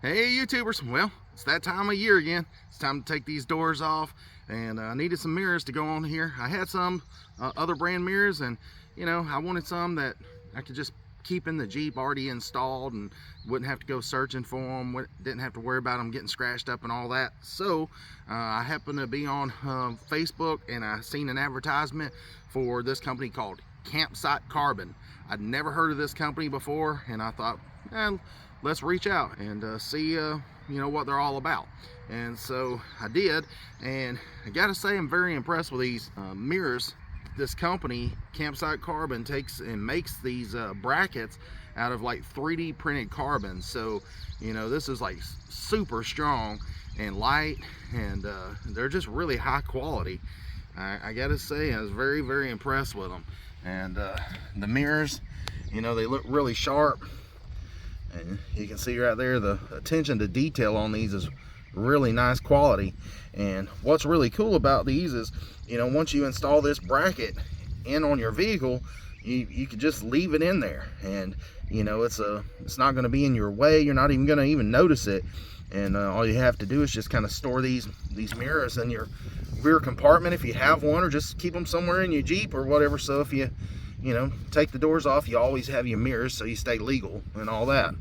Hey YouTubers, well, it's that time of year again. It's time to take these doors off, and I needed some mirrors to go on here. I had some other brand mirrors, and I wanted some that I could just keep in the Jeep already installed and wouldn't have to go searching for them, didn't have to worry about them getting scratched up and all that. So I happened to be on Facebook, and I seen an advertisement for this company called Campsite Carbon. I'd never heard of this company before, and I thought, let's reach out and see what they're all about. And so I did, and I gotta say I'm very impressed with these mirrors. This company, Campsite Carbon, takes and makes these brackets out of like 3D printed carbon. So this is like super strong and light, and they're just really high quality. I gotta say I was very impressed with them. And the mirrors, they look really sharp. And you can see right there the attention to detail on these is really nice quality. And what's really cool about these is, once you install this bracket in on your vehicle, you can just leave it in there, and it's not going to be in your way. You're not even going to notice it. And all you have to do is just kind of store these mirrors in your rear compartment if you have one, or just keep them somewhere in your Jeep or whatever. So if you take the doors off, you always have your mirrors, so you stay legal and all that.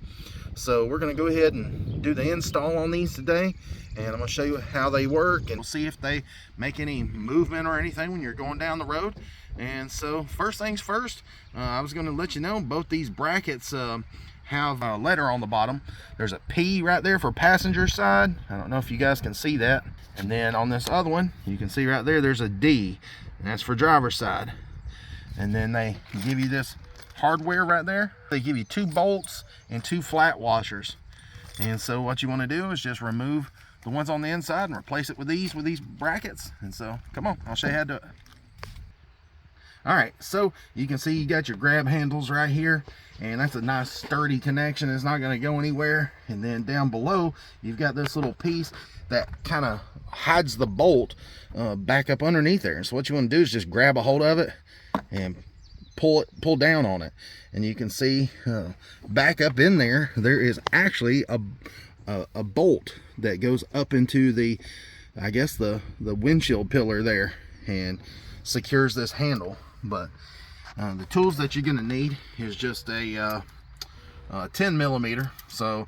So we're going to go ahead and do the install on these today, and I'm going to show you how they work, and we'll see if they make any movement or anything when you're going down the road. And so first things first, I was going to let you know both these brackets have a letter on the bottom. There's a P right there for passenger side. I don't know if you guys can see that. And then on this other one, you can see right there, there's a D, and that's for driver's side. And then they give you this hardware right there. They give you 2 bolts and 2 flat washers. And so what you want to do is just remove the ones on the inside and replace it with these brackets. And so come on, I'll show you how to do it. All right, so you can see you got your grab handles right here, and that's a nice sturdy connection. It's not going to go anywhere. And then down below, you've got this little piece that kind of hides the bolt back up underneath there. And so what you want to do is just grab a hold of it and pull down on it, and you can see back up in there is actually a bolt that goes up into the, I guess, the windshield pillar there, and secures this handle. But the tools that you're going to need is just a 10 millimeter. So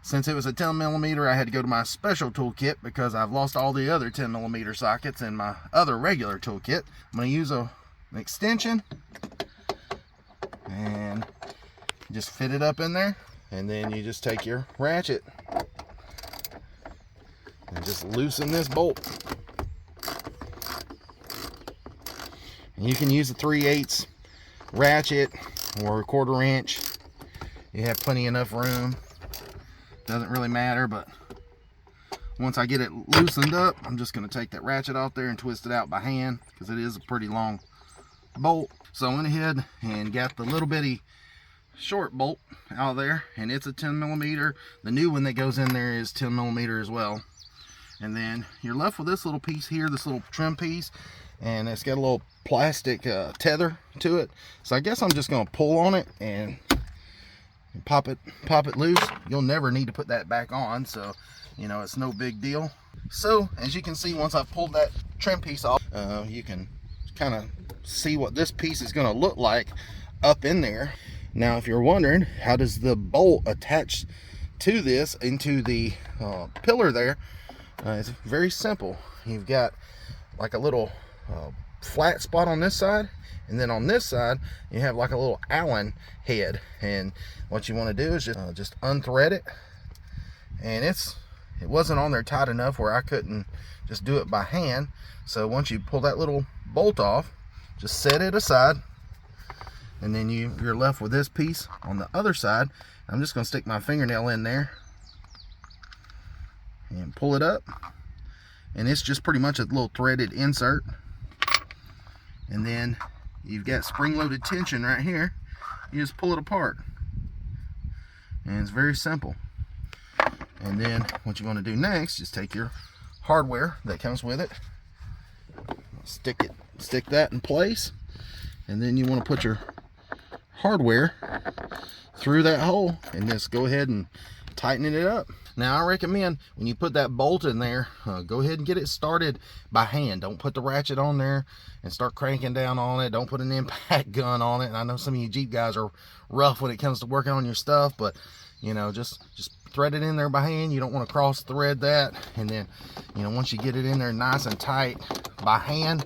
since it was a 10 millimeter, I had to go to my special toolkit because I've lost all the other 10 millimeter sockets in my other regular toolkit. I'm going to use an extension and just fit it up in there, and then you just take your ratchet and just loosen this bolt. And you can use a 3/8 ratchet or a 1/4 inch. You have plenty enough room. Doesn't really matter, but once I get it loosened up, I'm just going to take that ratchet off there and twist it out by hand, because it is a pretty long bolt. So I went ahead and got the little bitty short bolt out of there, and it's a 10 millimeter. The new one that goes in there is 10 millimeter as well. And then you're left with this little piece here, this little trim piece, and it's got a little plastic tether to it. So I guess I'm just going to pull on it and pop it loose. You'll never need to put that back on, so it's no big deal. So as you can see, once I've pulled that trim piece off, you can kind of see what this piece is going to look like up in there. Now if you're wondering, how does the bolt attach to this into the pillar there, it's very simple. You've got like a little flat spot on this side, and then on this side you have like a little Allen head, and what you want to do is just unthread it. And it wasn't on there tight enough where I couldn't just do it by hand. So once you pull that little bolt off, just set it aside, and then you're left with this piece on the other side. I'm just going to stick my fingernail in there and pull it up, and it's just pretty much a little threaded insert. And then you've got spring-loaded tension right here. You just pull it apart, and it's very simple. And then what you want to do next is take your hardware that comes with it, stick that in place, and then you want to put your hardware through that hole, and just go ahead and tightening it up. Now I recommend when you put that bolt in there, go ahead and get it started by hand. Don't put the ratchet on there and start cranking down on it. Don't put an impact gun on it. And I know some of you Jeep guys are rough when it comes to working on your stuff, but you know, just thread it in there by hand. You don't want to cross thread that. And then, you know, once you get it in there nice and tight by hand,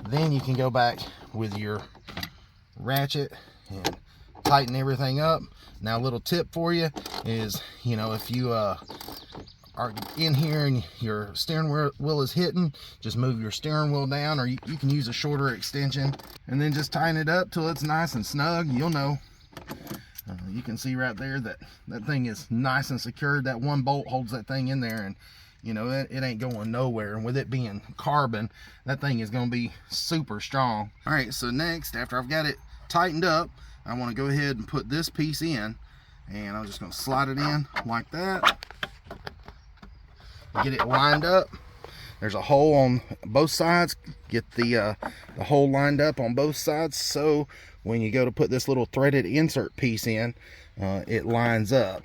then you can go back with your ratchet and tighten everything up. Now a little tip for you is, you know, if you are in here and your steering wheel is hitting, just move your steering wheel down, or you can use a shorter extension and then just tighten it up till it's nice and snug. You'll know. You can see right there that thing is nice and secured. That one bolt holds that thing in there, and you know it ain't going nowhere. And with it being carbon, that thing is going to be super strong. All right, so next, after I've got it tightened up, I want to go ahead and put this piece in, and I'm just going to slide it in like that. Get it lined up. There's a hole on both sides. Get the hole lined up on both sides, so when you go to put this little threaded insert piece in, it lines up.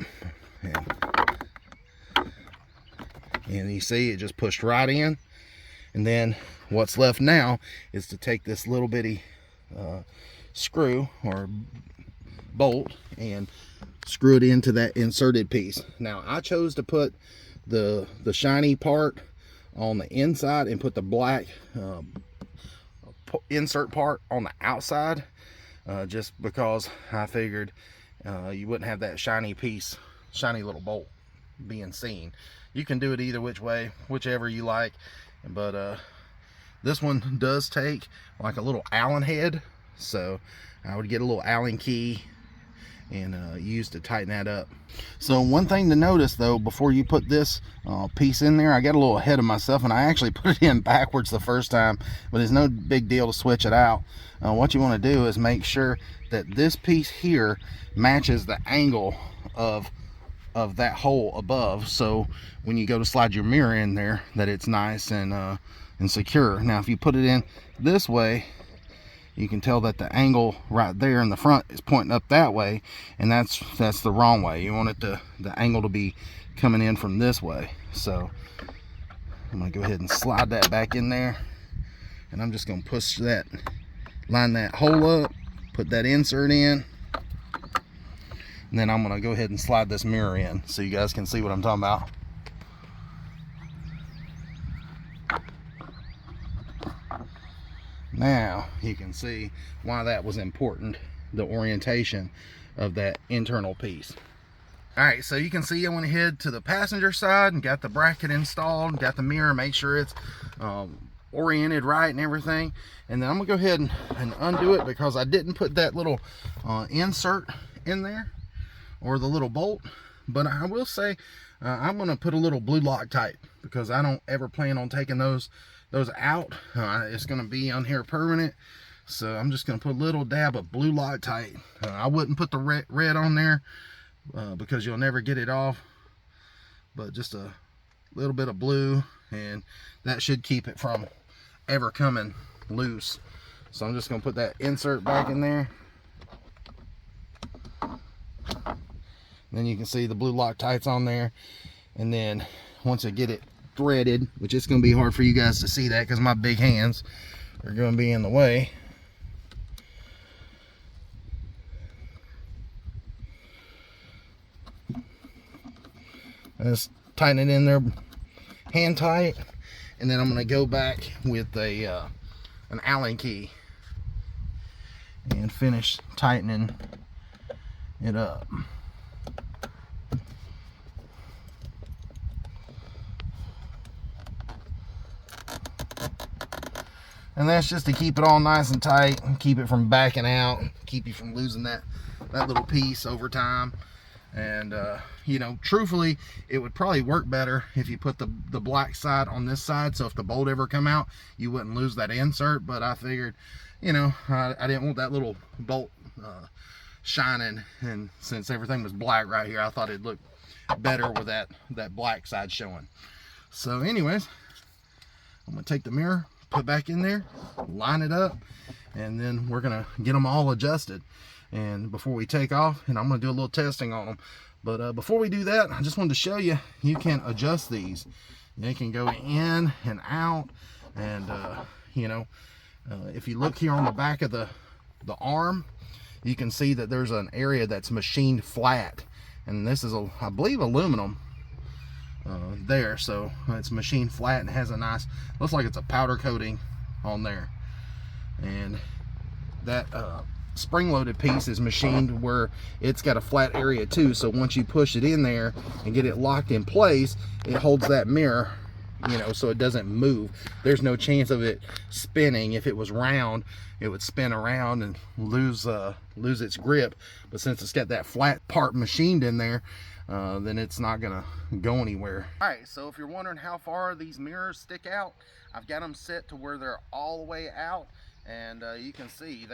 And you see it just pushed right in. And then what's left now is to take this little bitty screw or bolt and screw it into that inserted piece. Now I chose to put the shiny part on the inside and put the black insert part on the outside, just because I figured you wouldn't have that shiny piece, shiny little bolt being seen. You can do it either which way, whichever you like, but this one does take like a little Allen head, so I would get a little Allen key and use to tighten that up. So one thing to notice though, before you put this piece in there, I got a little ahead of myself and I actually put it in backwards the first time, but it's no big deal to switch it out. What you want to do is make sure that this piece here matches the angle of that hole above, so when you go to slide your mirror in there, that it's nice and secure. Now if you put it in this way, you can tell that the angle right there in the front is pointing up that way, and that's the wrong way. You want it the angle to be coming in from this way. So I'm gonna go ahead and slide that back in there, and I'm just gonna push that, line that hole up, put that insert in, and then I'm gonna go ahead and slide this mirror in so you guys can see what I'm talking about. Now you can see why that was important, the orientation of that internal piece. All right, so you can see I went ahead to the passenger side and got the bracket installed, got the mirror, make sure it's oriented right and everything. And then I'm gonna go ahead and undo it because I didn't put that little insert in there, or the little bolt. But I will say I'm gonna put a little blue Loctite because I don't ever plan on taking those out. It's going to be on here permanent, so I'm just going to put a little dab of blue Loctite. I wouldn't put the red on there because you'll never get it off, but just a little bit of blue, and that should keep it from ever coming loose. So I'm just going to put that insert back in there. Then you can see the blue Loctite's on there, and then once I get it threaded, which it's going to be hard for you guys to see that because my big hands are going to be in the way. Just tighten it in there hand tight, and then I'm going to go back with an Allen key and finish tightening it up. And that's just to keep it all nice and tight, keep it from backing out, keep you from losing that little piece over time. And you know, truthfully, it would probably work better if you put the black side on this side, so if the bolt ever come out, you wouldn't lose that insert. But I figured, you know, I didn't want that little bolt shining, and since everything was black right here, I thought it'd look better with that black side showing. So anyways, I'm gonna take the mirror, put back in there, line it up, and then we're gonna get them all adjusted. And before we take off, and I'm gonna do a little testing on them, But before we do that, I just wanted to show you, you can adjust these. They can go in and out, and you know, if you look here on the back of the arm, you can see that there's an area that's machined flat, and this is I believe aluminum there, so it's machined flat and has a nice, looks like it's a powder coating on there. And that spring-loaded piece is machined where it's got a flat area too, so once you push it in there and get it locked in place, it holds that mirror, you know, so it doesn't move. There's no chance of it spinning. If it was round, it would spin around and lose its grip, but since it's got that flat part machined in there, then it's not gonna go anywhere. All right, so if you're wondering how far these mirrors stick out, I've got them set to where they're all the way out, and you can see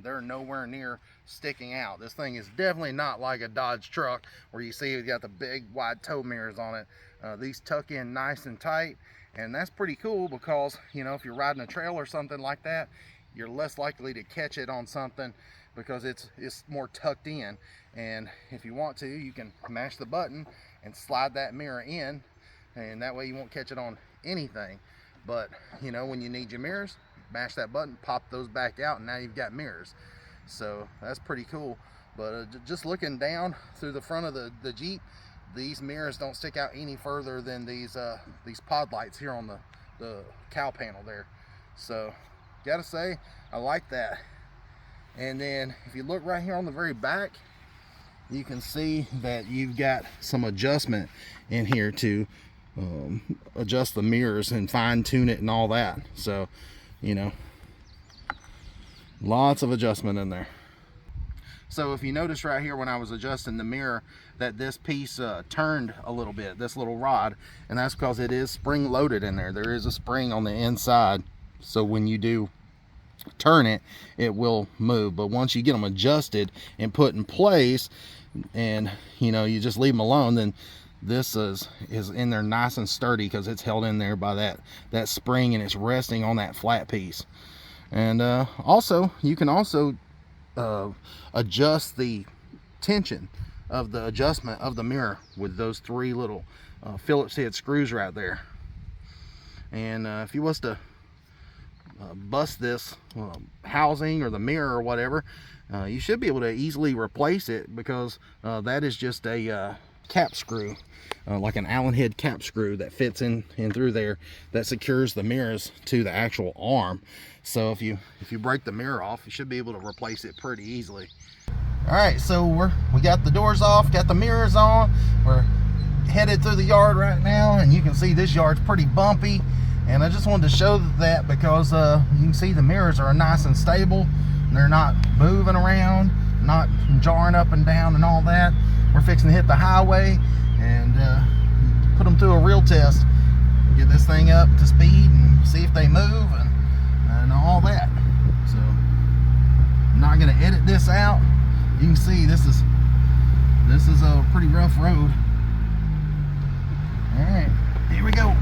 they're nowhere near sticking out. This thing is definitely not like a Dodge truck where you see it's got the big wide tow mirrors on it. These tuck in nice and tight, and that's pretty cool because, you know, if you're riding a trail or something like that, you're less likely to catch it on something because it's more tucked in. And if you want to, you can mash the button and slide that mirror in, and that way you won't catch it on anything. But, you know, when you need your mirrors, mash that button, pop those back out, and now you've got mirrors. So that's pretty cool. But just looking down through the front of the Jeep, these mirrors don't stick out any further than these pod lights here on the cowl panel there. So gotta say, I like that. And then if you look right here on the very back, you can see that you've got some adjustment in here to adjust the mirrors and fine tune it and all that. So, you know, lots of adjustment in there. So if you notice right here when I was adjusting the mirror that this piece turned a little bit, this little rod, and that's because it is spring loaded in there. There is a spring on the inside, so when you do turn it, it will move. But once you get them adjusted and put in place, and you know, you just leave them alone, then this is in there nice and sturdy because it's held in there by that spring, and it's resting on that flat piece. And also you can also adjust the tension of the adjustment of the mirror with those three little Phillips head screws right there. And if you was to bust this housing or the mirror or whatever, you should be able to easily replace it, because that is just a cap screw, like an Allen head cap screw that fits in through there, that secures the mirrors to the actual arm. So if you break the mirror off, you should be able to replace it pretty easily. All right, so we got the doors off, got the mirrors on. We're headed through the yard right now, and you can see this yard's pretty bumpy. And I just wanted to show that because you can see the mirrors are nice and stable. They're not moving around, not jarring up and down and all that. We're fixing to hit the highway and put them through a real test. Get this thing up to speed and see if they move and all that. So I'm not going to edit this out. You can see this is a pretty rough road. All right, here we go.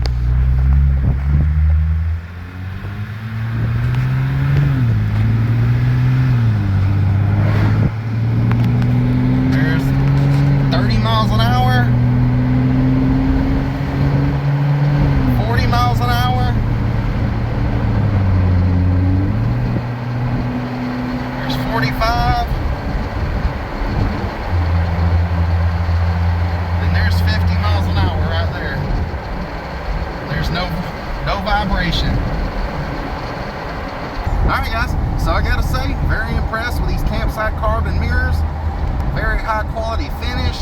Vibration. Alright guys, so I gotta say, very impressed with these campsite carbon mirrors. Very high quality finish,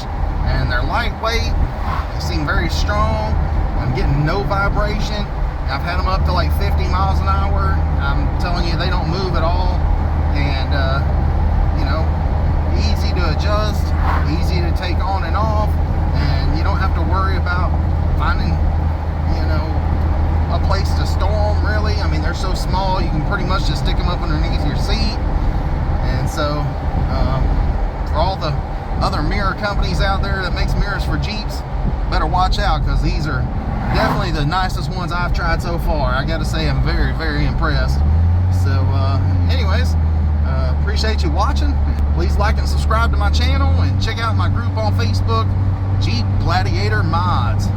and they're lightweight. They seem very strong. I'm getting no vibration. I've had them up to like 50 miles an hour. I'm telling you, they don't move at all. And you know, easy to adjust, easy to take on and off, and you don't have to worry about finding, you know, a place to store them, really. I mean, they're so small, you can pretty much just stick them up underneath your seat. And so for all the other mirror companies out there that makes mirrors for Jeeps, better watch out, because these are definitely the nicest ones I've tried so far. I gotta say, I'm very, very impressed. So anyways, appreciate you watching. Please like and subscribe to my channel and check out my group on Facebook, Jeep Gladiator Mods.